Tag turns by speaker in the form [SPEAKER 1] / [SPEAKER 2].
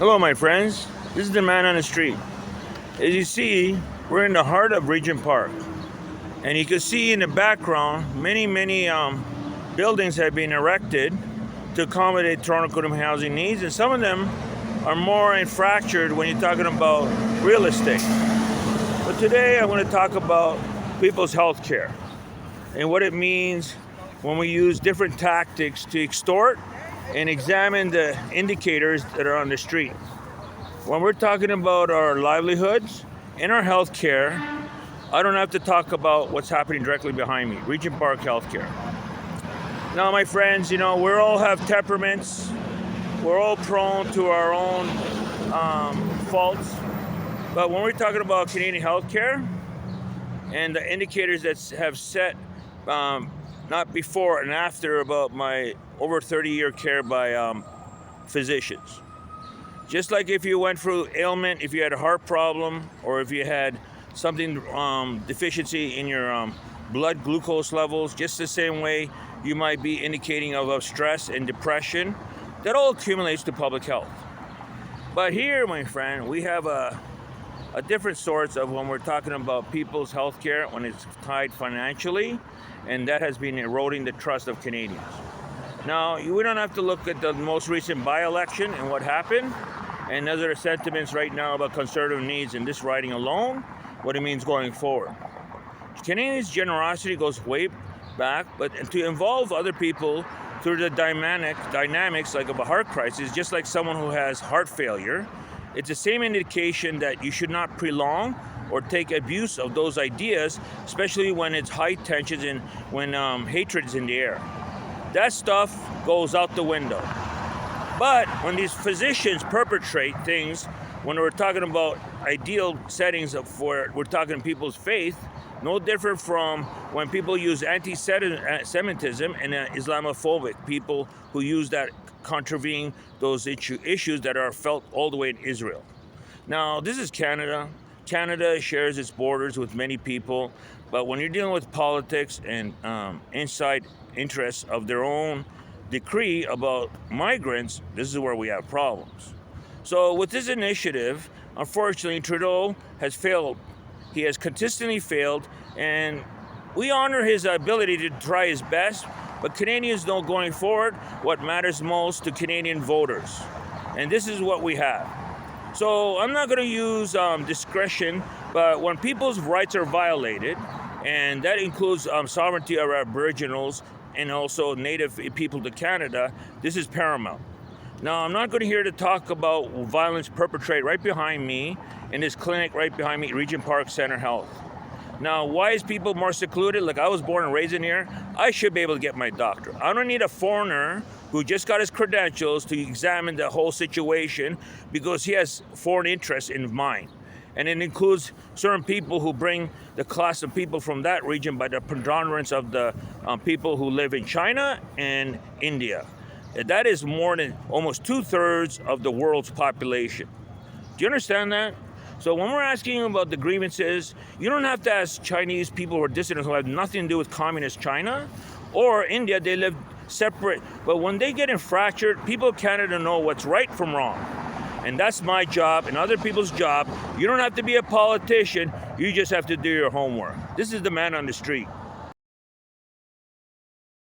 [SPEAKER 1] Hello, my friends. This is the man on the street. As you see, we're in the heart of Regent Park, and you can see in the background many buildings have been erected to accommodate Toronto Cootam housing needs, and some of them are more fractured when you're talking about real estate. But today, I want to talk about people's health care and what it means when we use different tactics to extort and examine the indicators that are on the street. When we're talking about our livelihoods and our health care, I don't have to talk about what's happening directly behind me, Regent Park Healthcare. Now, my friends, we all have temperaments. We're all prone to our own faults. But when we're talking about Canadian healthcare and the indicators that have set not before and after about my over 30-year care by physicians. Just like if you went through ailment, if you had a heart problem, or if you had something deficiency in your blood glucose levels, just the same way you might be indicating of stress and depression, that all accumulates to public health. But here, my friend, we have a different source of when we're talking about people's health care when it's tied financially, and that has been eroding the trust of Canadians. Now, we don't have to look at the most recent by-election and what happened, and other sentiments right now about conservative needs in this riding alone, what it means going forward. Canadians' generosity goes way back, but to involve other people through the dynamics like of a heart crisis, just like someone who has heart failure, it's the same indication that you should not prolong or take abuse of those ideas, especially when it's high tensions and when hatred is in the air. That stuff goes out the window. But when these physicians perpetrate things, when we're talking about ideal settings for we're talking people's faith, no different from when people use anti-Semitism and Islamophobic people who use that contravening those issues that are felt all the way in Israel. Now, this is Canada. Canada shares its borders with many people, but when you're dealing with politics and inside interests of their own decree about migrants, this is where we have problems. So with this initiative, unfortunately, Trudeau has failed. He has consistently failed, and we honor his ability to try his best, but Canadians know going forward what matters most to Canadian voters. And this is what we have. So I'm not going to use discretion, but when people's rights are violated, and that includes sovereignty of Aboriginals and also Native people to Canada, this is paramount. Now, I'm not going to here to talk about violence perpetrated right behind me in this clinic right behind me, Regent Park Center Health. Now, why is people more secluded? Like, I was born and raised in here. I should be able to get my doctor. I don't need a foreigner who just got his credentials to examine the whole situation because he has foreign interests in mind. And it includes certain people who bring the class of people from that region by the predominance of the people who live in China and India. That is more than almost 2/3 of the world's population. Do you understand that? So when we're asking about the grievances, you don't have to ask Chinese people who are dissidents who have nothing to do with communist China or India. They live separate. But when they get fractured, people of Canada know what's right from wrong. And that's my job and other people's job. You don't have to be a politician. You just have to do your homework. This is the man on the street.